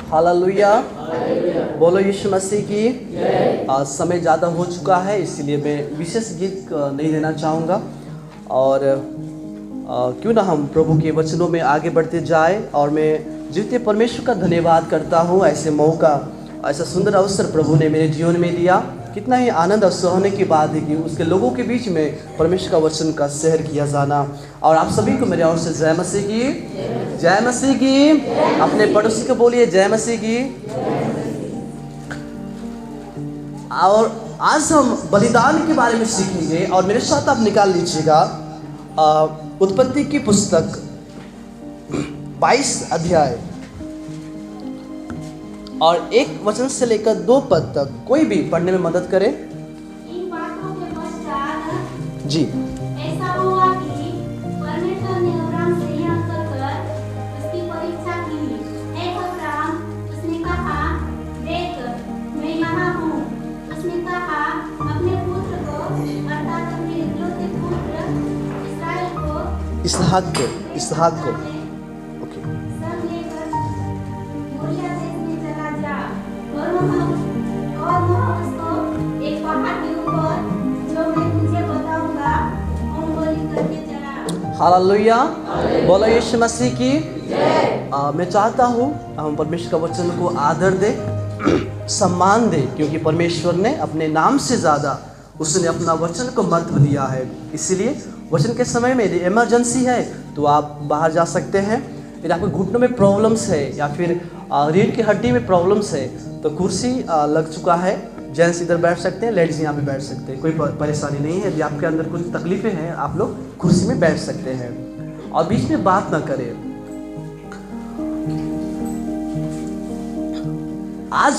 Hallelujah, बोलो यीशु मसीह की। आज समय ज़्यादा हो चुका है, इसीलिए मैं विशेष गीत नहीं देना चाहूँगा। और क्यों ना हम प्रभु के वचनों में आगे बढ़ते जाए। और मैं जीवते परमेश्वर का धन्यवाद करता हूँ, ऐसे मौका, ऐसा सुंदर अवसर प्रभु ने मेरे जीवन में दिया। कितना ही आनंद और सुहाने की बात है कि उसके लोगों के बीच में परमेश्वर का वचन का सहर किया जाना। और आप सभी को मेरे ओर से जय मसीह की, जय मसीह की। अपने पड़ोसी को बोलिए जय मसीह की। और आज हम बलिदान के बारे में सीखेंगे। और मेरे साथ आप निकाल लीजिएगा उत्पत्ति की पुस्तक 22 अध्याय और 1 वचन से लेकर 2 पद तक। कोई भी पढ़ने में मदद करे। इन बातों के पश्चात जी, ऐसा हुआ कि परमेश्वर ने अब्राम से यह कहकर उसकी परीक्षा की। हे अब्राम, उसने कहा, देख मैं यहाँ हूँ। उसने कहा, अपने पुत्र को अर्थात अपने इकलौते पुत्र इस्राएल को, इसहाक को ओके, सब लेकर मोरिया देश में चला जा और वहाँ उसको एक पहाड़ के ऊपर, जो मैं तुझे बताऊंगा, होम बलि करके चढ़ा। हालेलुया, बोलो यीशु मसीह की। मैं चाहता हूँ हम परमेश्वर का वचन को आदर दे, सम्मान दे, क्योंकि परमेश्वर ने अपने नाम से ज़्यादा उसने अपना वचन को महत्व दिया है। इसीलिए वचन के समय में यदि इमरजेंसी है तो आप बाहर जा सकते हैं। यदि आपको घुटनों में प्रॉब्लम्स है या फिर रीढ़ की हड्डी में प्रॉब्लम्स है तो कुर्सी लग चुका है। जेंट्स इधर बैठ सकते हैं, लेडीज यहाँ पे बैठ सकते हैं, कोई परेशानी नहीं है। यदि आपके अंदर कुछ तकलीफें हैं आप लोग कुर्सी में बैठ सकते हैं और बीच में बात ना करें। आज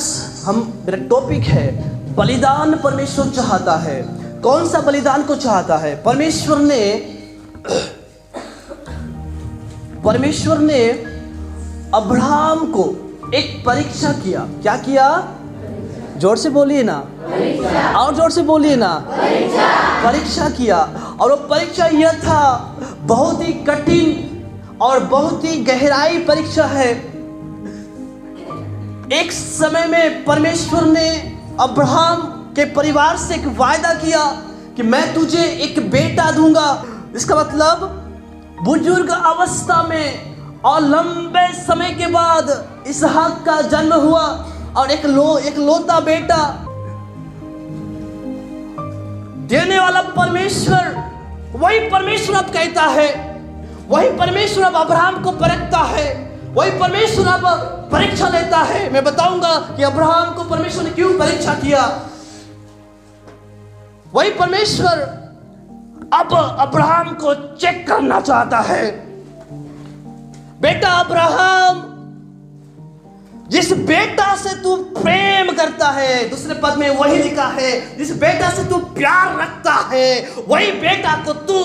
मेरा टॉपिक है बलिदान परमेश्वर चाहता है। कौन सा बलिदान को चाहता है? परमेश्वर ने अब्राहम को एक परीक्षा किया। क्या किया? जोर से बोलिए ना, और जोर से बोलिए ना। परीक्षा किया। और वो परीक्षा यह था, बहुत ही कठिन और बहुत ही गहराई परीक्षा है। एक समय में परमेश्वर ने अब्राहम के परिवार से एक वायदा किया कि मैं तुझे एक बेटा दूंगा। इसका मतलब बुजुर्ग अवस्था में और लंबे समय के बाद इसहाक का जन्म हुआ और एक लौता बेटा देने वाला परमेश्वर, वही परमेश्वर अब कहता है, वही परमेश्वर अब अब्राहम को परखता है, वही परमेश्वर अब परीक्षा लेता है। मैं बताऊंगा कि अब्राहम को परमेश्वर ने क्यों परीक्षा किया। वही परमेश्वर अब अब्राहम को चेक करना चाहता है। बेटा अब्राहम, जिस बेटा से तू प्रेम करता है, दूसरे पद में वही लिखा है, जिस बेटा से तू प्यार रखता है, वही बेटा को तू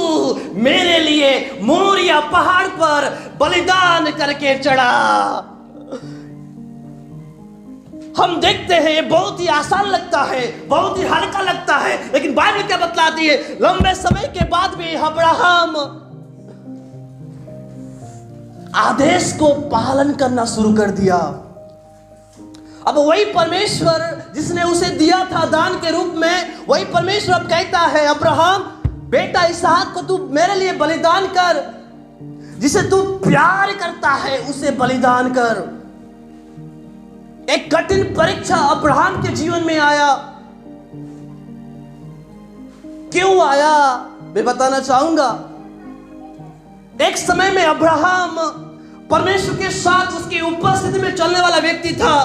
मेरे लिए मोरिया पहाड़ पर बलिदान करके चढ़ा। हम देखते हैं ये बहुत ही आसान लगता है, बहुत ही हल्का लगता है, लेकिन बाइबल क्या बतलाती है? लंबे समय के बाद भी अब्राहम आदेश को पालन करना शुरू कर दिया। अब वही परमेश्वर जिसने उसे दिया था दान के रूप में, वही परमेश्वर अब कहता है, अब्राहम बेटा इसहाक को तू मेरे लिए बलिदान कर। जिसे तू प्यार करता है उसे बलिदान कर। एक कठिन परीक्षा अब्राहम के जीवन में आया। क्यों आया मैं बताना चाहूंगा। एक समय में अब्राहम परमेश्वर के साथ उसकी उपस्थिति में चलने वाला व्यक्ति था,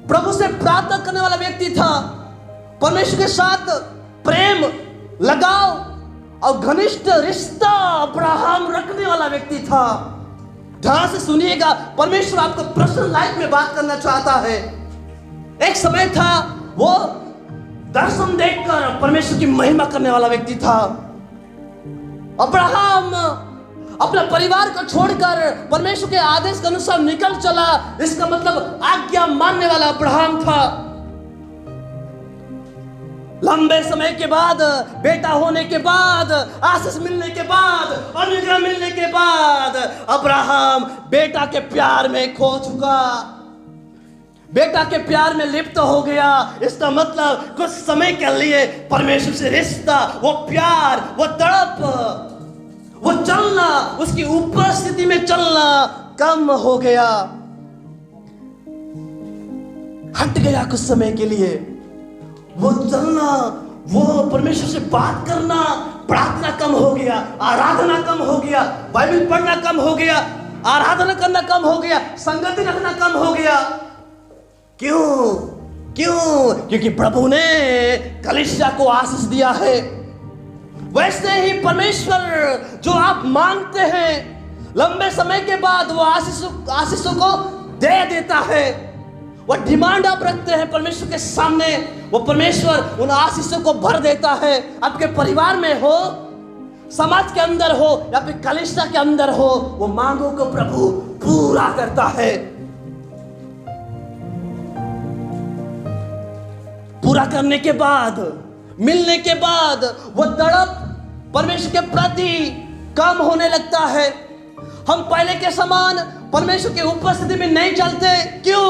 प्रभु से प्रार्थना करने वाला व्यक्ति था, परमेश्वर के साथ प्रेम, लगाव और घनिष्ठ रिश्ता अब्राहम रखने वाला व्यक्ति था। ध्यान से सुनिएगा, परमेश्वर आपको पर्सनल लाइफ में बात करना चाहता है। एक समय था वो दर्शन देखकर परमेश्वर की महिमा करने वाला व्यक्ति था। अब्राहम अपना परिवार को छोड़कर परमेश्वर के आदेश के अनुसार निकल चला। इसका मतलब आज्ञा मानने वाला अब्राहम था। लंबे समय के बाद, बेटा होने के बाद, आशीष मिलने के बाद, अनुग्रह मिलने के बाद अब्राहम बेटा के प्यार में खो चुका, बेटा के प्यार में लिप्त हो गया। इसका मतलब कुछ समय के लिए परमेश्वर से रिश्ता, वो प्यार, वो तड़प, वो चलना, उसकी उपस्थिति में चलना कम हो गया, हट गया कुछ समय के लिए। वो चलना, वो परमेश्वर से बात करना, प्रार्थना कम हो गया, आराधना कम हो गया, बाइबल पढ़ना कम हो गया, आराधना करना कम हो गया, संगति रखना कम हो गया। क्यों? क्योंकि प्रभु ने कलीसिया को आशीष दिया है। वैसे ही परमेश्वर जो आप मांगते हैं, लंबे समय के बाद वो आशीषों को दे देता है। वो डिमांड आप रखते हैं परमेश्वर के सामने, वो परमेश्वर उन आशीषों को भर देता है। आपके परिवार में हो, समाज के अंदर हो, या फिर कलीसिया के अंदर हो, वो मांगों को प्रभु पूरा करता है। पूरा करने के बाद, मिलने के बाद वो तड़प परमेश्वर के प्रति कम होने लगता है। हम पहले के समान परमेश्वर की उपस्थिति में नहीं चलते। क्यों?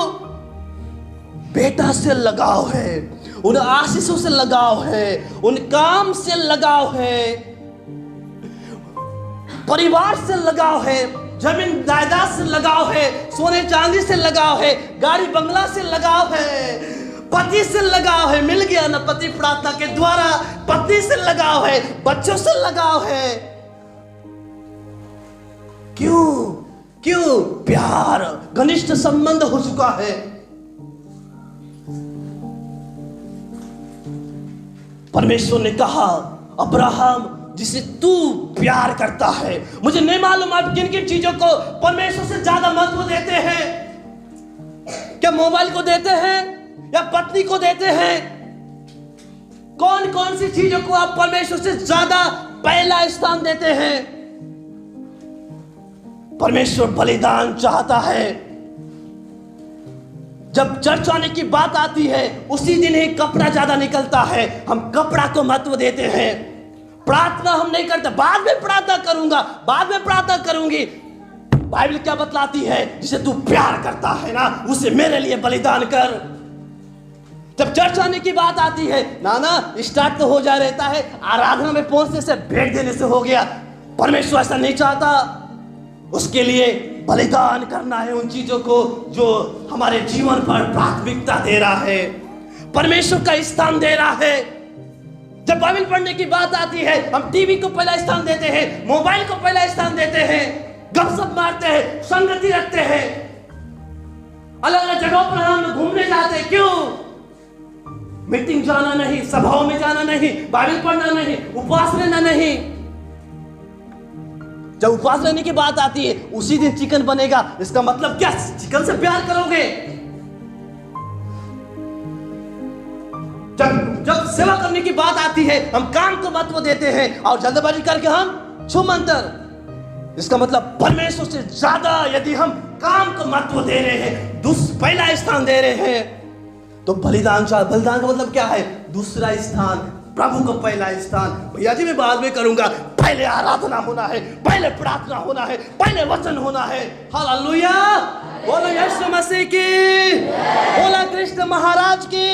बेटा से लगाव है, उन आशीषों से लगाव है, उन काम से लगाव है, परिवार से लगाव है, जमीन जायदाद से लगाव है, सोने चांदी से लगाव है, गाड़ी बंगला से लगाव है, पति से लगाव है। मिल गया ना पति प्रार्थना के द्वारा, पत्नी से लगाव है, बच्चों से लगाव है। क्यों? प्यार, घनिष्ठ संबंध हो चुका है। परमेश्वर ने कहा, अब्राहम जिसे तू प्यार करता है, मुझे नहीं मालूम आप किन किन चीजों को परमेश्वर से ज्यादा महत्व देते हैं। क्या मोबाइल को देते हैं या पत्नी को देते हैं? कौन कौन सी चीजों को आप परमेश्वर से ज्यादा पहला स्थान देते हैं? परमेश्वर बलिदान चाहता है। जब चर्च आने की बात आती है, उसी दिन ही कपड़ा ज्यादा निकलता है, हम कपड़ा को महत्व देते हैं। प्रार्थना हम नहीं करते, बाद में प्रार्थना करूंगा, बाद में प्रार्थना करूंगी। बाइबल क्या बतलाती है? जिसे तू प्यार करता है ना, उसे मेरे लिए बलिदान कर। जब चर्च आने की बात आती है, ना स्टार्ट तो हो जा रहता है, आराधना में पहुंचने से, भेंट देने से हो गया। परमेश्वर ऐसा नहीं चाहता। उसके लिए बलिदान करना है उन चीजों को जो हमारे जीवन पर प्राथमिकता दे रहा है, परमेश्वर का स्थान दे रहा है। जब बाइबल पढ़ने की बात आती है, हम टीवी को पहला स्थान देते हैं, मोबाइल को पहला स्थान देते हैं, गपशप मारते हैं, संगति रखते हैं, अलग अलग जगहों पर हम घूमने जाते हैं। क्यों? मीटिंग जाना नहीं, सभाओं में जाना नहीं, बाइबल पढ़ना नहीं, उपवास लेना नहीं। जब उपवास लेने की बात आती है, उसी दिन चिकन बनेगा, इसका मतलब क्या? चिकन से प्यार करोगे। जब सेवा करने की बात आती है, हम काम को महत्व देते हैं और जल्दबाजी करके हम छुमंतर। इसका मतलब परमेश्वर से ज्यादा यदि हम काम को महत्व दे रहे हैं, पहला स्थान दे रहे हैं, तो बलिदान का मतलब क्या है? दूसरा स्थान, प्रभु को पहला स्थान। भैया जी मैं बाद में करूंगा, पहले आराधना होना है, पहले प्रार्थना होना है, पहले वचन होना है। हालेलुया! बोलो यीशु मसीह की, बोला कृष्ण महाराज की।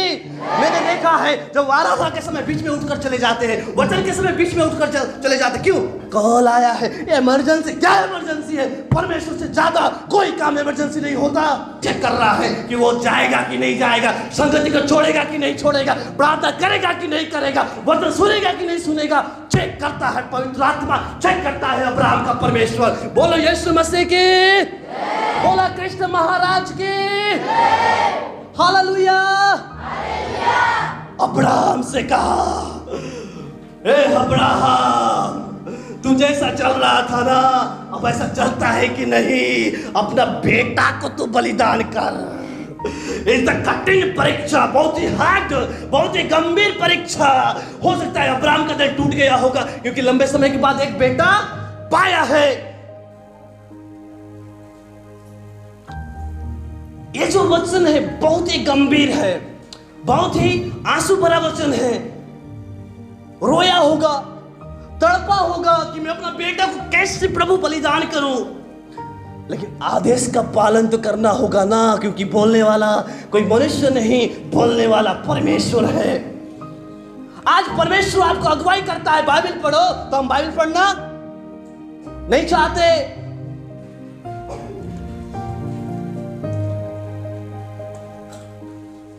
मैंने देखा है जब आराधना के समय बीच में उठकर चले जाते हैं, वचन के समय बीच में उठकर चले जाते। क्यों? कॉल आया है, इमरजेंसी। क्या इमरजेंसी है? परमेश्वर से ज्यादा कोई काम इमरजेंसी नहीं होता। चेक कर रहा है कि वो जाएगा कि नहीं जाएगा, संगति को छोड़ेगा कि नहीं छोड़ेगा, प्रार्थना करेगा कि नहीं करेगा, वचन सुनेगा कि नहीं सुनेगा। चेक करता है पवित्र आत्मा, चेक करता है अब्राहम का परमेश्वर। बोलो यीशु मसीह की, बोला कृष्ण महाराज की। हालेलुया! अब्राहम से कहा, ए अब्राहम, तू जैसा चल रहा था ना, अब ऐसा चलता है कि नहीं? अपना बेटा को तू बलिदान कर। इस कठिन परीक्षा, बहुत ही हार्ड, बहुत ही गंभीर परीक्षा। हो सकता है अब्राहम का दिल टूट गया होगा, क्योंकि लंबे समय के बाद एक बेटा पाया है। ये जो वचन है बहुत ही गंभीर है, बहुत ही आंसू भरा वचन है। रोया होगा, तड़पा होगा कि मैं अपना बेटा को कैसे प्रभु बलिदान करूं। लेकिन आदेश का पालन तो करना होगा ना, क्योंकि बोलने वाला कोई मनुष्य नहीं, बोलने वाला परमेश्वर है। आज परमेश्वर आपको अगुवाई करता है, बाइबल पढ़ो, तो हम बाइबल पढ़ना नहीं चाहते।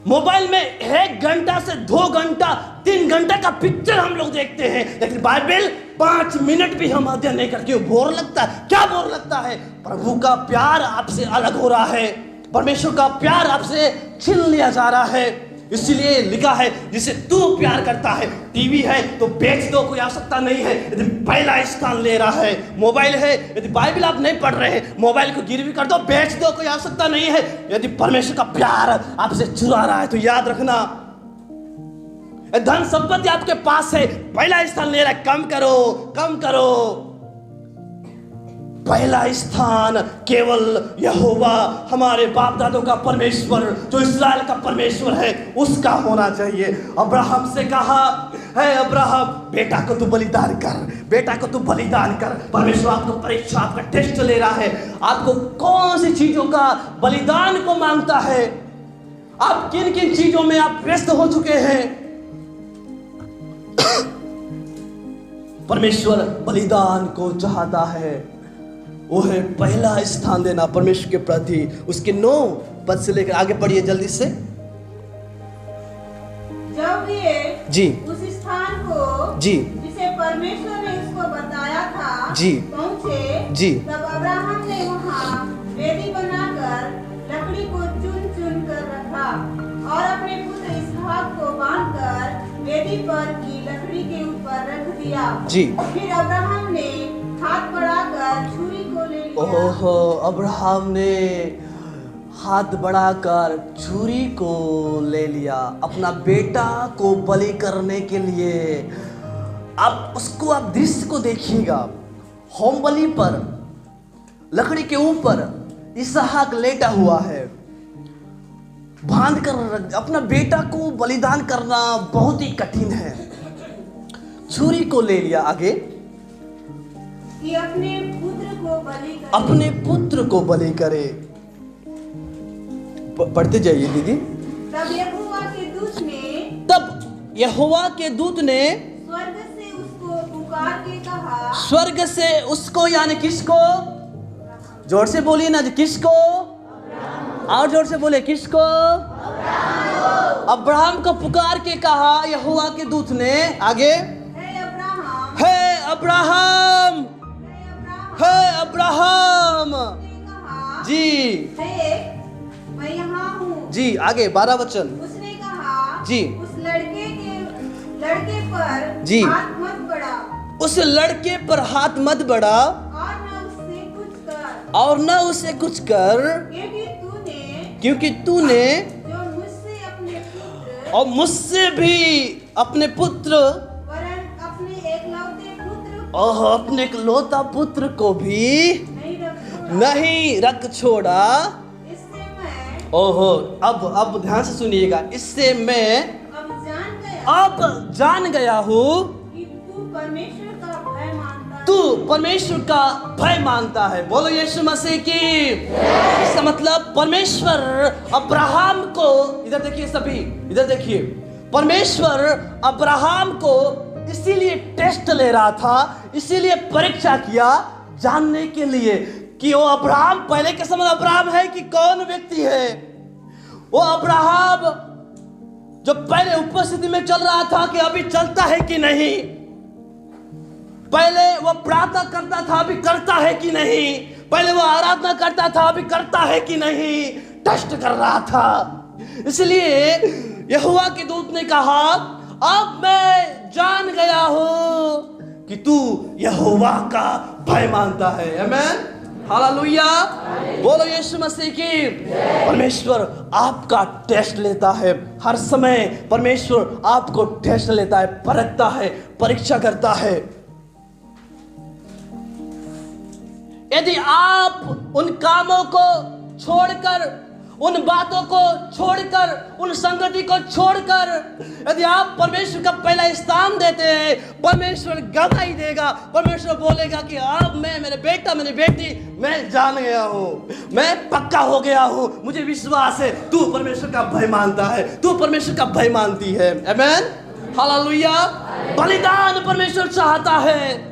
मोबाइल में 1 घंटा से 2 घंटा 3 घंटा का पिक्चर हम लोग देखते हैं, लेकिन बाइबल 5 मिनट भी हम अध्ययन नहीं करते। बोर लगता है, क्या बोर लगता है? प्रभु का प्यार आपसे अलग हो रहा है, परमेश्वर का प्यार आपसे छीन लिया जा रहा है। इसीलिए लिखा है, जिसे तू प्यार करता है। टीवी है तो बेच दो, कोई आवश्यकता नहीं है यदि पहला स्थान ले रहा है। मोबाइल है, यदि बाइबल आप नहीं पढ़ रहे हैं, मोबाइल को गिरवी कर दो, बेच दो, कोई आवश्यकता नहीं है। यदि परमेश्वर का प्यार आपसे चुरा रहा है तो याद रखना, धन संपत्ति आपके पास है, पहला स्थान ले रहा है, कम करो, कम करो। पहला स्थान केवल यहोवा, हमारे बाप दादों का परमेश्वर, जो इस्राएल का परमेश्वर है, उसका होना चाहिए। अब्राहम से कहा है, अब्राहम बेटा को तू बलिदान कर, बेटा को तू बलिदान कर। परमेश्वर आपको परीक्षा, आपका टेस्ट ले रहा है, आपको कौन सी चीजों का बलिदान को मांगता है, आप किन किन चीजों में आप व्यस्त हो चुके हैं। परमेश्वर बलिदान को चाहता है, वो है पहला स्थान देना परमेश्वर के प्रति। उसके 9 पद से लेकर आगे पढ़िए जल्दी से। जब ये जी उस स्थान को जी जिसे परमेश्वर ने उसको बताया था जी पहुँचे, जी तब अब्राहम ने वहाँ वेदी बनाकर लकड़ी को चुन चुन कर रखा और अपने पुत्र इसहाक को बांधकर वेदी पर की लकड़ी के ऊपर रख दिया। जी फिर अब्राहम ने हाथ बढ़ाकर छुरी को ले लिया। ओहो, अब्राहम ने हाथ बढ़ाकर छुरी को ले लिया अपना बेटा को बलि करने के लिए। अब उसको, आप दृश्य को देखिएगा, होम बलि पर लकड़ी के ऊपर इसहाक लेटा हुआ है, बांध कर अपना बेटा को बलिदान करना बहुत ही कठिन है। छुरी को ले लिया, आगे कि अपने पुत्र को बलि करे। अपने पुत्र को बलि करे। पढ़ते जाइए दीदी। तब यहोवा के दूत ने स्वर्ग से उसको पुकार के कहा, स्वर्ग से उसको, यानी किसको? जोर से बोलिए ना, किसको? और जोर से बोले, किसको? अब्राहम को पुकार के कहा यहोवा के दूत ने, आगे हे अब्राहम, हे अब्राहम जी, मैं यहाँ हूँ जी। आगे 12 वचन। उसने कहा जी, उस लड़के पर जी हाथ मत बढ़ा, उस लड़के पर हाथ मत बढ़ा और न उसे कुछ कर, क्योंकि तूने जो मुझसे अपने पुत्र और मुझसे भी अपने पुत्र, अपने इकलौता पुत्र को भी नहीं रख छोड़ा। ओहो, अब ध्यान से सुनिएगा, इससे मैं अब जान गया हूँ कि तू परमेश्वर का भय मानता है। बोलो यीशु मसीह की। इसका मतलब परमेश्वर अब्राहम को, इधर देखिए सभी, इधर देखिए, परमेश्वर अब्राहम को इसीलिए टेस्ट ले रहा था, इसीलिए परीक्षा किया, जानने के लिए कि वो अब्राहम पहले के समय अब्राहम है कि कौन व्यक्ति है। वो अब्राहम जो पहले उपस्थिति में चल रहा था कि अभी चलता है कि नहीं, पहले वो प्रार्थना करता था अभी करता है कि नहीं, पहले वो आराधना करता था अभी करता है कि नहीं, टेस्ट कर रहा था। इसलिए यहोवा के दूत ने कहा अब मैं जान गया हूं कि तू यहोवा का भय मानता है। आमीन, हालेलुया, बोलो यीशु मसीह की। परमेश्वर आपका टेस्ट लेता है, हर समय परमेश्वर आपको टेस्ट लेता है, परखता है, परीक्षा करता है। यदि आप उन कामों को छोड़कर उन बातों को छोड़कर, उन संगति को छोड़कर यदि आप परमेश्वर का पहला स्थान देते हैं, परमेश्वर गवाही देगा। परमेश्वर बोलेगा कि अब मैं, मेरे बेटा, मेरी बेटी, मैं जान गया हूँ, मैं पक्का हो गया हूँ, मुझे विश्वास है तू परमेश्वर का भय मानता है, तू परमेश्वर का भय मानती है। आमीन, हालेलुया। बलिदान परमेश्वर चाहता है,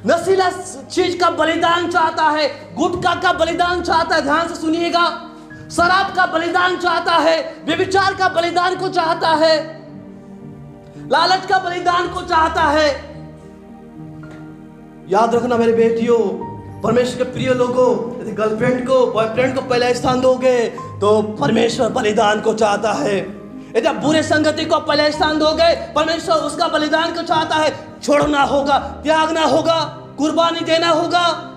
नशीला चीज का बलिदान चाहता है, गुटखा का बलिदान चाहता है, ध्यान से सुनिएगा, शराब का बलिदान चाहता है, व्यभिचार का बलिदान को चाहता है, लालच का बलिदान को चाहता है। याद रखना मेरे बेटियों, परमेश्वर के प्रिय लोगों, यदि गर्लफ्रेंड को, बॉयफ्रेंड को पहला स्थान दोगे तो परमेश्वर बलिदान को चाहता है। यदि आप बुरे संगति को पहले स्थान दोगे, परमेश्वर उसका बलिदान को चाहता है। छोड़ना होगा, त्यागना होगा, कुर्बानी देना होगा।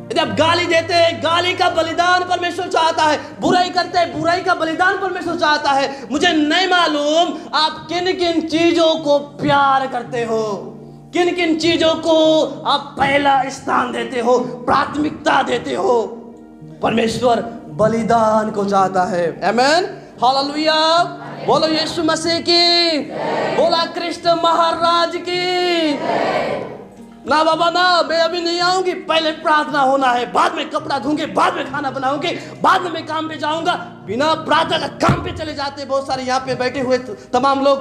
यदि आप गाली देते हैं, गाली का बलिदान परमेश्वर चाहता है। बुराई करते हैं, बुराई का बलिदान परमेश्वर चाहता है। मुझे नहीं मालूम आप किन किन चीजों को प्यार करते हो, किन किन चीजों को आप पहला स्थान देते हो, प्राथमिकता देते हो। परमेश्वर बलिदान को चाहता है। आमीन, हालेलुया। बोलो यीशु मसीह की, बोला कृष्ण महाराज की। ना बाबा ना, मैं अभी नहीं आऊंगी, पहले प्रार्थना होना है, बाद में कपड़ा धोंगे, बाद में खाना बनाऊंगी, बाद में मैं काम पे जाऊंगा। बिना प्रार्थना का काम पे चले जाते बहुत सारे यहाँ पे बैठे हुए तमाम लोग,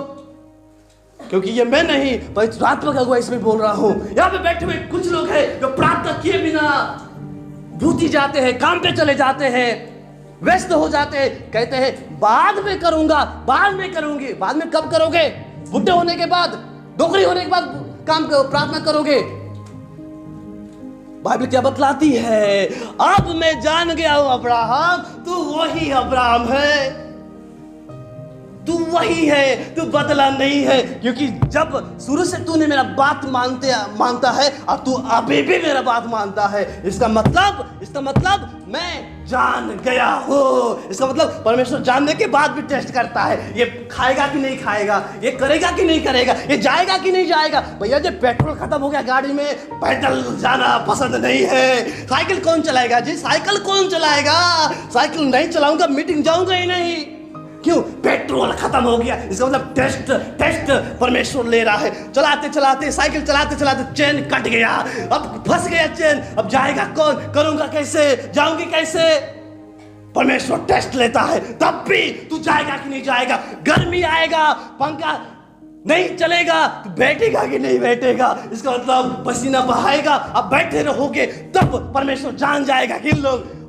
क्योंकि ये मैं नहीं, पवित्र आत्मा का अगुवाई इसमें बोल रहा हूँ। यहाँ पे बैठे हुए कुछ लोग हैं जो प्रार्थना किए बिना भूती जाते हैं, काम पे चले जाते हैं, व्यस्त हो जाते हैं, कहते हैं बाद में करूंगा, बाद में करूंगी। बाद में कब करोगे? बुढ़े होने के बाद, नौकरी होने के बाद काम करो, प्रार्थना करोगे। बाइबल क्या बतलाती है? अब मैं जान गया हूं अब्राहम, तू वही अब्राहम है, तू वही है, तू बदला नहीं है। क्योंकि जब शुरू से तूने मेरा बात मानता है और तू अभी भी मेरा बात मानता है, इसका मतलब मैं जान गया हूं। इसका मतलब परमेश्वर जानने के बाद भी टेस्ट करता है, ये खाएगा कि नहीं खाएगा, ये करेगा कि नहीं करेगा, ये जाएगा कि नहीं जाएगा। भैया जब पेट्रोल खत्म हो गया गाड़ी में, पैदल जाना पसंद नहीं है, साइकिल कौन चलाएगा जी? साइकिल कौन चलाएगा? साइकिल नहीं चलाऊंगा, मीटिंग जाऊंगा ही नहीं। क्यों? पेट्रोल खत्म हो गया। इसका मतलब टेस्ट परमेश्वर ले रहा है। चलाते चलाते, साइकिल चलाते चलाते चेन कट गया, अब फंस गया चेन, अब जाएगा कौन, करूंगा कैसे, जाऊंगी कैसे? परमेश्वर टेस्ट लेता है, तब भी तू जाएगा कि नहीं जाएगा। गर्मी आएगा, पंखा नहीं चलेगा, तू बैठेगा कि नहीं बैठेगा। इसका मतलब पसीना बहाएगा, अब बैठे रहोगे, तब परमेश्वर जान जाएगा कि लोग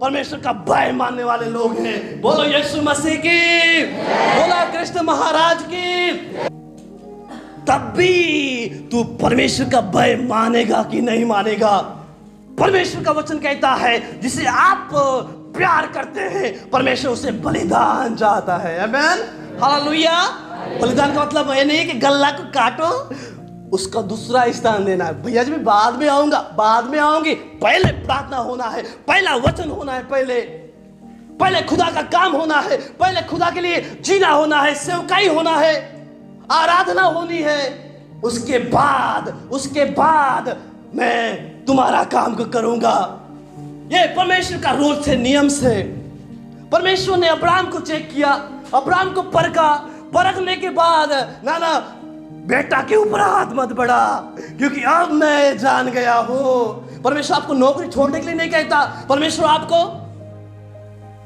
परमेश्वर का भय मानने वाले लोग हैं। बोलो यीशु मसीह की, बोला कृष्ण महाराज की। तब भी तू परमेश्वर का भय मानेगा कि नहीं मानेगा? परमेश्वर का वचन कहता है जिसे आप प्यार करते हैं, परमेश्वर उसे बलिदान चाहता है। आमीन, हालेलुया। बलिदान का मतलब ये नहीं कि गल्ला को काटो, उसका दूसरा स्थान देना है। भैया जी मैं बाद में आऊंगा, बाद में आऊंगी। पहले प्रार्थना होना है, पहला वचन होना है, पहले खुदा का काम होना है, पहले खुदा के लिए जीना होना है, सेवकाई होना है, आराधना होनी है। उसके बाद मैं तुम्हारा काम को करूंगा। ये परमेश्वर का रूल से, नियम से। परमेश्वर ने अब्राहम को चेक किया, अब्राहम को परखने के बाद ना बेटा के ऊपर हाथ मत बढ़ा, क्योंकि अब मैं जान गया हूं। परमेश्वर आपको नौकरी छोड़ने के लिए नहीं कहता। परमेश्वर आपको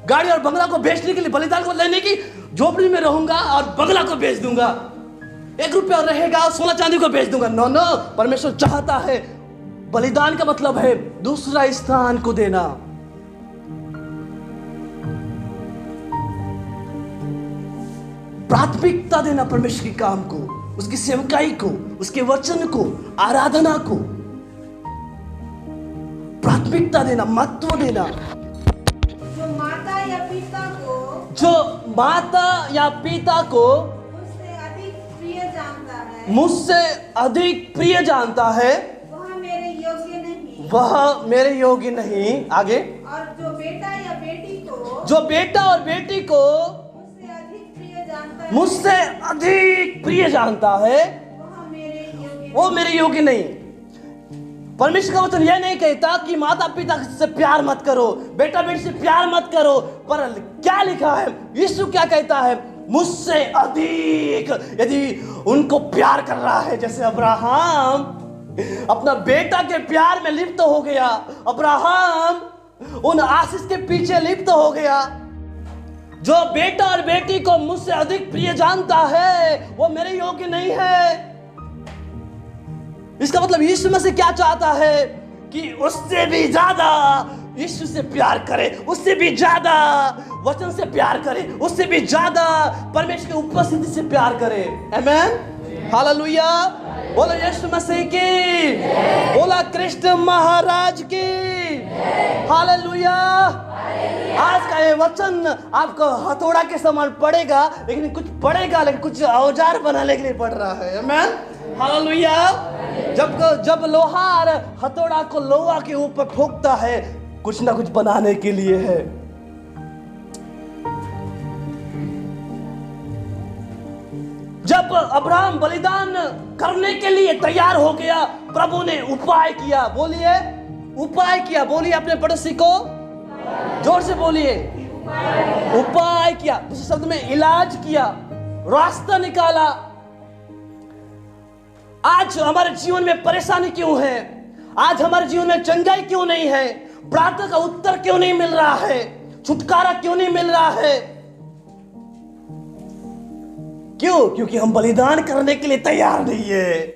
गाड़ी और बंगला को बेचने के लिए, बलिदान को लेने की, झोपड़ी में रहूंगा और बंगला को बेच दूंगा, 1 रुपया रहेगा और सोना चांदी को बेच दूंगा। नो, परमेश्वर चाहता है, बलिदान का मतलब है दूसरा स्थान को देना। प्राथमिकता देना परमेश्वर के काम को, उसकी सेवकाई को, उसके वचन को, आराधना को प्राथमिकता देना, महत्व देना। जो माता या पिता को मुझसे अधिक प्रिय जानता है, वह मेरे योग्य नहीं। आगे, और जो बेटा और बेटी को मुझसे अधिक प्रिय जानता है, वो मेरे योग्य नहीं। परमेश्वर का वचन यह नहीं कहता कि माता पिता से प्यार मत करो, बेटा बेटी से प्यार मत करो, पर क्या लिखा है? यीशु क्या कहता है? मुझसे अधिक यदि उनको प्यार कर रहा है, जैसे अब्राहम अपना बेटा के प्यार में लिप्त हो गया, अब्राहम उन आशीष के पीछे लिप्त हो गया। जो बेटा और बेटी को मुझसे अधिक प्रिय जानता है वो मेरे योग्य नहीं है। इसका मतलब यीशु मसीह क्या चाहता है कि उससे भी ज्यादा यीशु से प्यार करे, उससे भी ज्यादा वचन से प्यार करे, उससे भी ज्यादा परमेश्वर की उपस्थिति से प्यार करे। आमेन, हालेलुया। बोलो यीशु मसीह की, बोला कृष्ण महाराज की, हालेलुया। आज का ये वचन आपको हथौड़ा के समान पड़ेगा, लेकिन कुछ औजार बनाने के लिए पड़ रहा है। आमेन, हालेलुया। जब लोहार हथौड़ा को लोहा के ऊपर ठोकता है, कुछ ना कुछ बनाने के लिए है। जब अब्राहम बलिदान करने के लिए तैयार हो गया, प्रभु ने उपाय किया। बोलिए उपाय किया। बोलिए अपने पड़ोसी को जोर से बोलिए, उपाय किया। दूसरे शब्द में इलाज किया, रास्ता निकाला। आज हमारे जीवन में परेशानी क्यों है? आज हमारे जीवन में चंगाई क्यों नहीं है? प्रार्थना का उत्तर क्यों नहीं मिल रहा है? छुटकारा क्यों नहीं मिल रहा है? क्यों? क्योंकि हम बलिदान करने के लिए तैयार नहीं है।